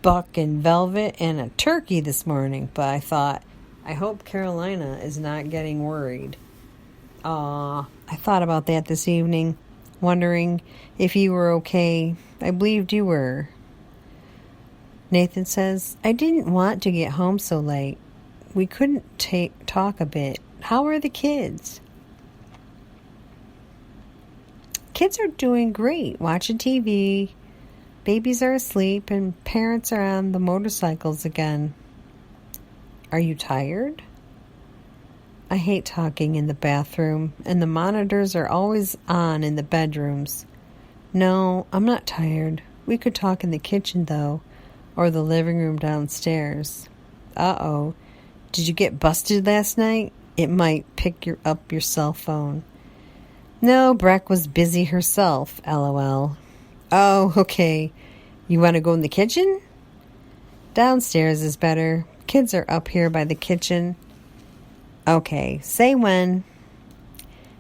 buck and velvet and a turkey this morning, but I thought, I hope Carolina is not getting worried. I thought about that this evening, wondering if you were okay. I believed you were. Nathan says, I didn't want to get home so late. We couldn't talk a bit. How are the kids? Kids are doing great, watching TV. Babies are asleep and parents are on the motorcycles again. Are you tired? I hate talking in the bathroom, and the monitors are always on in the bedrooms. No, I'm not tired. We could talk in the kitchen, though, or the living room downstairs. Uh-oh. Did you get busted last night? It might pick up your cell phone. No, Breck was busy herself, LOL. Oh, okay. You want to go in the kitchen? Downstairs is better. Kids are up here by the kitchen. Okay, say when.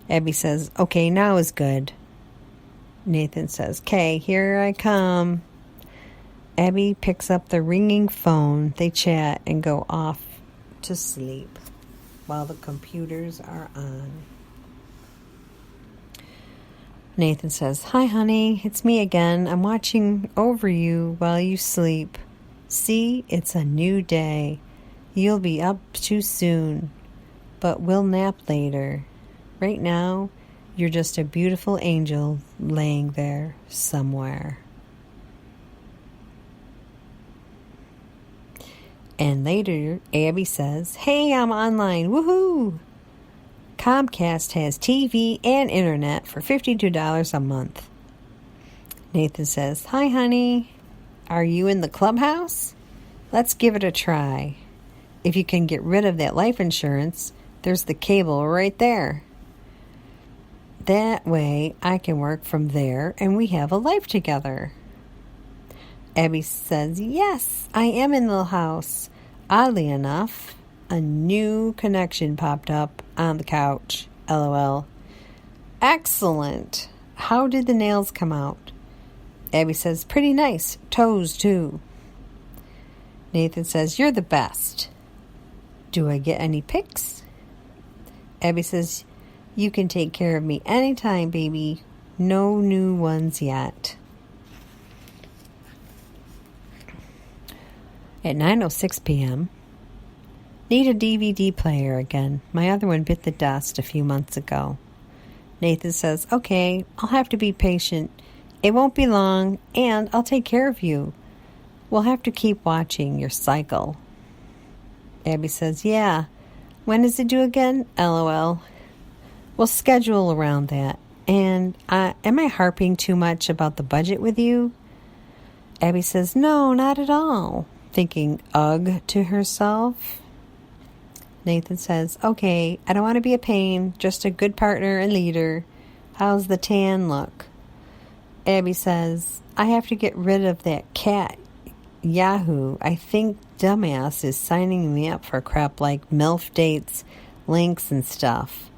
Abby says, okay, now is good. Nathan says, okay, here I come. Abby picks up the ringing phone. They chat and go off to sleep while the computers are on. Nathan says, hi, honey, it's me again. I'm watching over you while you sleep. See, it's a new day. You'll be up too soon, but we'll nap later. Right now, you're just a beautiful angel laying there somewhere. And later, Abby says, hey, I'm online. Woohoo! Comcast has TV and internet for $52 a month. Nathan says, hi, honey. Are you in the clubhouse? Let's give it a try. If you can get rid of that life insurance, there's the cable right there. That way, I can work from there and we have a life together. Abby says, yes, I am in the house. Oddly enough, a new connection popped up on the couch. LOL. Excellent. How did the nails come out? Abby says, pretty nice. Toes, too. Nathan says, you're the best. Do I get any pics? Abby says, you can take care of me anytime, baby. No new ones yet. At 9:06 p.m., need a DVD player again. My other one bit the dust a few months ago. Nathan says, okay, I'll have to be patient. It won't be long, and I'll take care of you. We'll have to keep watching your cycle. Abby says, yeah. When is it due again? LOL. We'll schedule around that. And am I harping too much about the budget with you? Abby says, no, not at all. Thinking ugh to herself. Nathan says, okay, I don't want to be a pain, just a good partner and leader. How's the tan look? Abby says, I have to get rid of that cat. Yahoo, I think dumbass is signing me up for crap like MILF dates, links, and stuff.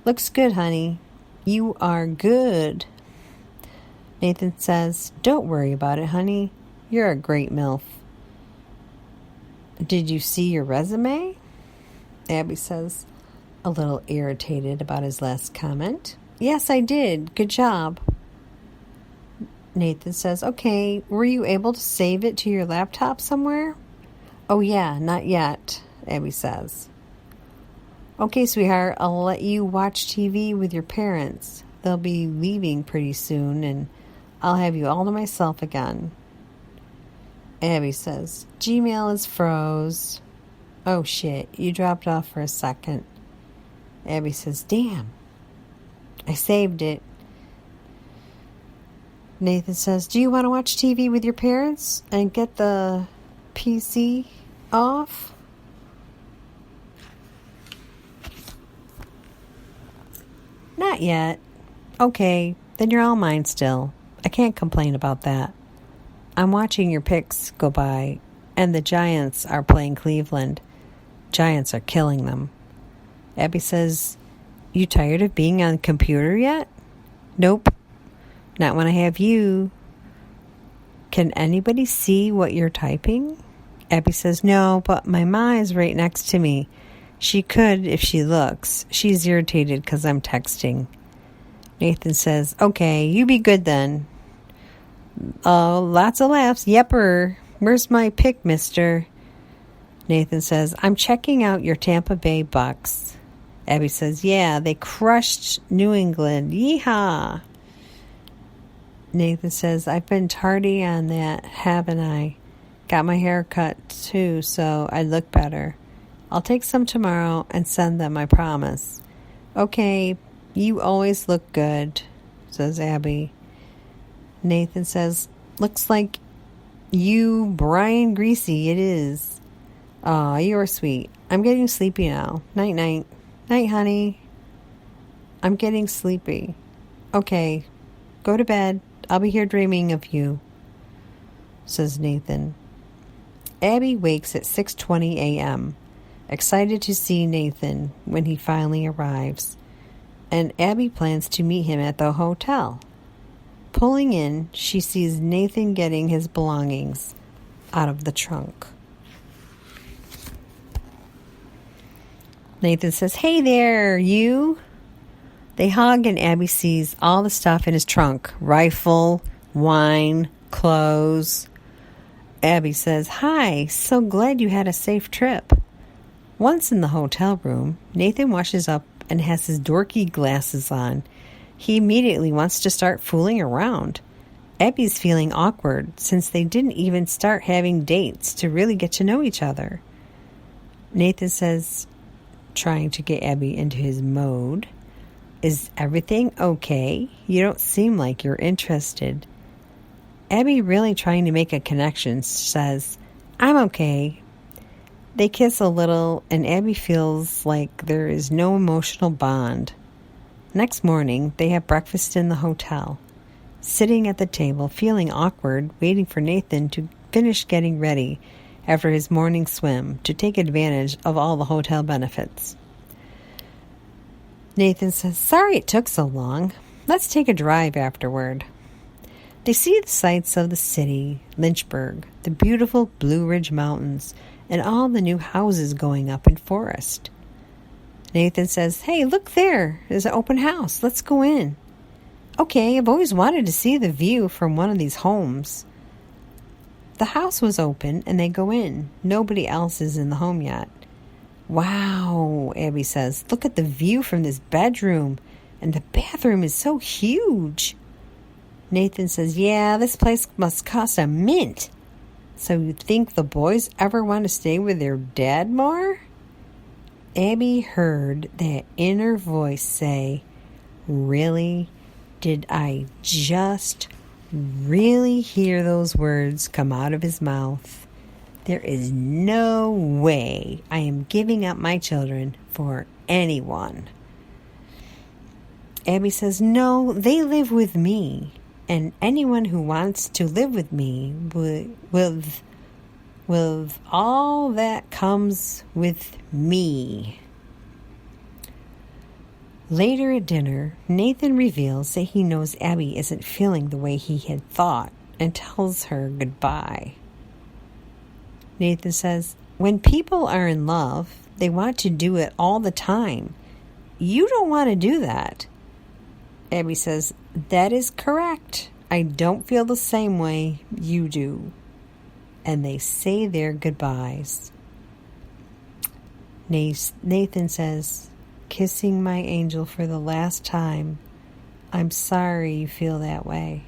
Looks good, honey. You are good. Nathan says, don't worry about it, honey. You're a great MILF. Did you see your resume? Abby says, a little irritated about his last comment. Yes, I did. Good job. Nathan says, okay, were you able to save it to your laptop somewhere? Oh, yeah, not yet, Abby says. Okay, sweetheart, I'll let you watch TV with your parents. They'll be leaving pretty soon, and I'll have you all to myself again. Abby says, Gmail is froze. Oh, shit, you dropped off for a second. Abby says, damn, I saved it. Nathan says, do you want to watch TV with your parents and get the PC off? Not yet. Okay, then you're all mine still. I can't complain about that. I'm watching your picks go by, and the Giants are playing Cleveland. Giants are killing them. Abby says, you tired of being on the computer yet? Nope. Not when I have you. Can anybody see what you're typing? Abby says, no, but my ma is right next to me. She could if she looks. She's irritated because I'm texting. Nathan says, okay, you be good then. Oh, lots of laughs. Yepper. Where's my pick, mister? Nathan says, I'm checking out your Tampa Bay Bucks. Abby says, yeah, they crushed New England. Yeehaw. Nathan says, I've been tardy on that, haven't I? Got my hair cut too, so I look better. I'll take some tomorrow and send them, I promise. Okay, you always look good, says Abby. Nathan says, looks like you, Brian Greasy, it is. Aw, you are sweet. I'm getting sleepy now. Night, night. Night, honey. I'm getting sleepy. Okay, go to bed. I'll be here dreaming of you, says Nathan. Abby wakes at 6:20 a.m., excited to see Nathan when he finally arrives, and Abby plans to meet him at the hotel. Pulling in, she sees Nathan getting his belongings out of the trunk. Nathan says, hey there, you. They hug and Abby sees all the stuff in his trunk. Rifle, wine, clothes. Abby says, hi, so glad you had a safe trip. Once in the hotel room, Nathan washes up and has his dorky glasses on. He immediately wants to start fooling around. Abby's feeling awkward since they didn't even start having dates to really get to know each other. Nathan says, trying to get Abby into his mode, is everything okay? You don't seem like you're interested. Abby, really trying to make a connection, says, I'm okay. They kiss a little, and Abby feels like there is no emotional bond. Next morning, they have breakfast in the hotel. Sitting at the table, feeling awkward, waiting for Nathan to finish getting ready after his morning swim to take advantage of all the hotel benefits. Nathan says, sorry it took so long. Let's take a drive afterward. They see the sights of the city, Lynchburg, the beautiful Blue Ridge Mountains, and all the new houses going up in Forest. Nathan says, hey, look there. There's an open house. Let's go in. Okay, I've always wanted to see the view from one of these homes. The house was open, and they go in. Nobody else is in the home yet. Wow, Abby says, look at the view from this bedroom, and the bathroom is so huge. Nathan says, yeah, this place must cost a mint. So you think the boys ever want to stay with their dad more? Abby heard that inner voice say, really? Did I just really hear those words come out of his mouth? There is no way I am giving up my children for anyone. Abby says, no, they live with me. And anyone who wants to live with me with all that comes with me. Later at dinner, Nathan reveals that he knows Abby isn't feeling the way he had thought and tells her goodbye. Nathan says, when people are in love, they want to do it all the time. You don't want to do that. Abby says, that is correct. I don't feel the same way you do. And they say their goodbyes. Nathan says, kissing my angel for the last time, I'm sorry you feel that way.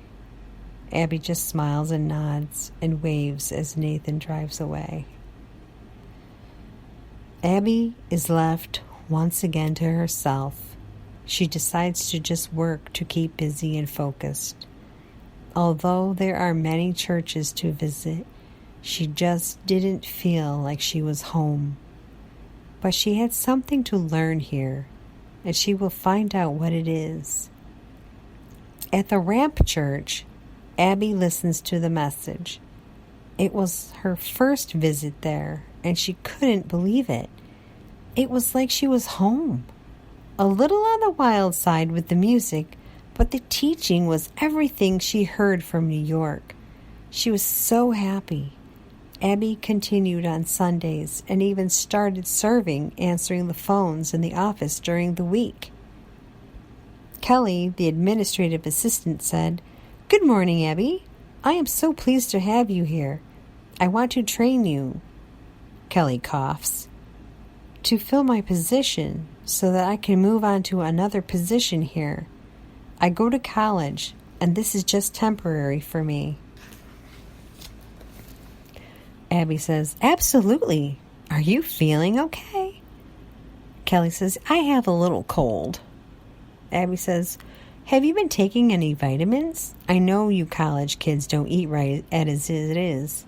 Abby just smiles and nods and waves as Nathan drives away. Abby is left once again to herself. She decides to just work to keep busy and focused. Although there are many churches to visit, she just didn't feel like she was home. But she had something to learn here, and she will find out what it is. At the Ramp Church, Abby listens to the message. It was her first visit there, and she couldn't believe it. It was like she was home. A little on the wild side with the music, but the teaching was everything she heard from New York. She was so happy. Abby continued on Sundays and even started serving, answering the phones in the office during the week. Kelly, the administrative assistant, said, "Good morning, Abby. I am so pleased to have you here. I want to train you." Kelly coughs. "To fill my position so that I can move on to another position here. I go to college, and this is just temporary for me." Abby says, "Absolutely. Are you feeling okay?" Kelly says, "I have a little cold." Abby says, "Have you been taking any vitamins? I know you college kids don't eat right as it is."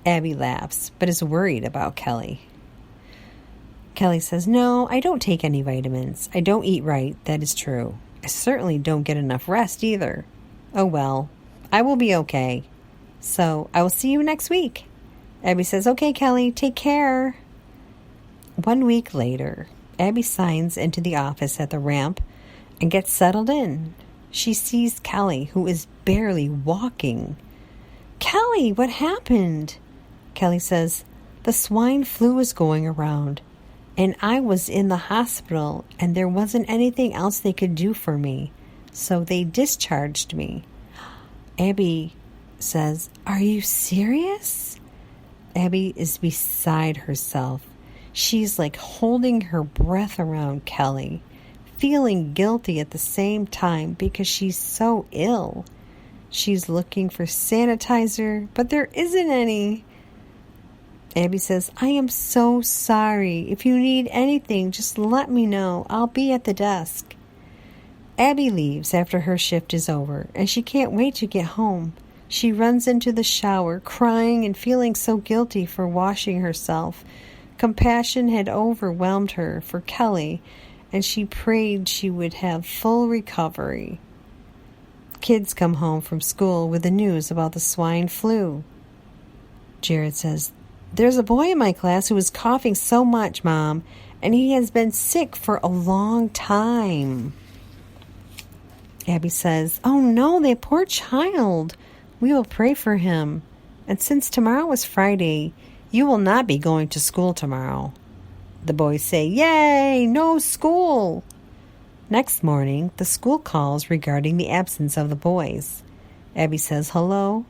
Abby laughs, but is worried about Kelly. Kelly says, "No, I don't take any vitamins. I don't eat right, that is true. I certainly don't get enough rest either. Oh well, I will be okay. So I will see you next week." Abby says, "Okay, Kelly, take care." 1 week later, Abby signs into the office at the ramp and gets settled in. She sees Kelly, who is barely walking. "Kelly, what happened?" Kelly says, "The swine flu is going around, and I was in the hospital, and there wasn't anything else they could do for me, so they discharged me." Abby says, "Are you serious?" Abby is beside herself. She's like holding her breath around Kelly, feeling guilty at the same time because she's so ill. She's looking for sanitizer, but there isn't any. Abby says, "I am so sorry. If you need anything, just let me know. I'll be at the desk." Abby leaves after her shift is over, and she can't wait to get home. She runs into the shower, crying and feeling so guilty for washing herself. Compassion had overwhelmed her for Kelly, and she prayed she would have full recovery. Kids come home from school with the news about the swine flu. Jared says, "There's a boy in my class who is coughing so much, Mom, and he has been sick for a long time." Abby says, "Oh no, that poor child. We will pray for him. And since tomorrow is Friday, you will not be going to school tomorrow." The boys say, "Yay, no school." Next morning, the school calls regarding the absence of the boys. Abby says, "Hello."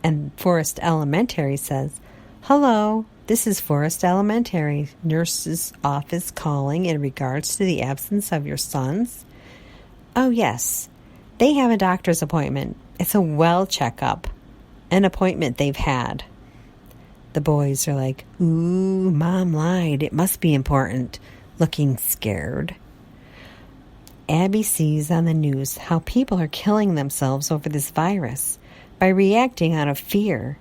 And Forest Elementary says, "Hello, this is Forest Elementary. Nurse's office calling in regards to the absence of your sons." "Oh, yes. They have a doctor's appointment. It's a well checkup, an appointment they've had." The boys are like, "Ooh, Mom lied. It must be important," looking scared. Abby sees on the news how people are killing themselves over this virus by reacting out of fear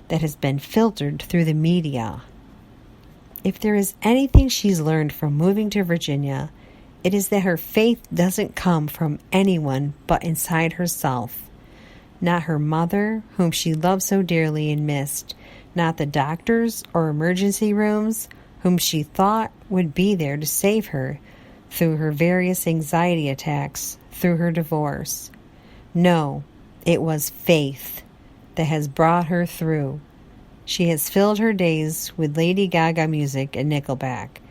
that has been filtered through the media. If there is anything she's learned from moving to Virginia, it is that her faith doesn't come from anyone but inside herself. Not her mother, whom she loved so dearly and missed, not the doctors or emergency rooms, whom she thought would be there to save her through her various anxiety attacks, through her divorce. No, it was faith that has brought her through. She has filled her days with Lady Gaga music and Nickelback.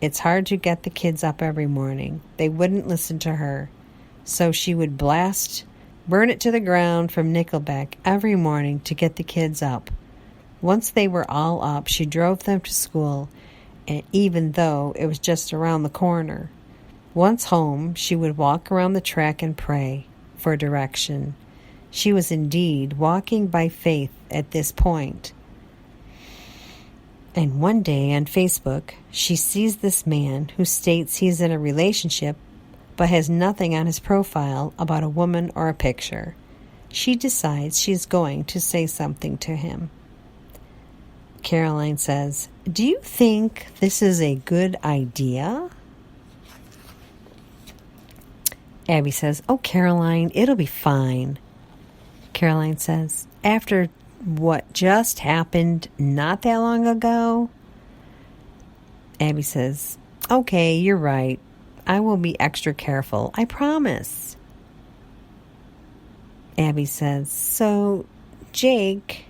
It's hard to get the kids up every morning. They wouldn't listen to her. So she would blast Burn It to the Ground from Nickelback every morning to get the kids up. Once they were all up, she drove them to school, and even though it was just around the corner. Once home, she would walk around the track and pray for direction. She was indeed walking by faith at this point. And one day on Facebook, she sees this man who states he's in a relationship but has nothing on his profile about a woman or a picture. She decides she's going to say something to him. Caroline says, "Do you think this is a good idea?" Abby says, "Oh, Caroline, it'll be fine." Caroline says, "After what just happened not that long ago?" Abby says, "Okay, you're right. I will be extra careful. I promise." Abby says, "So, Jake,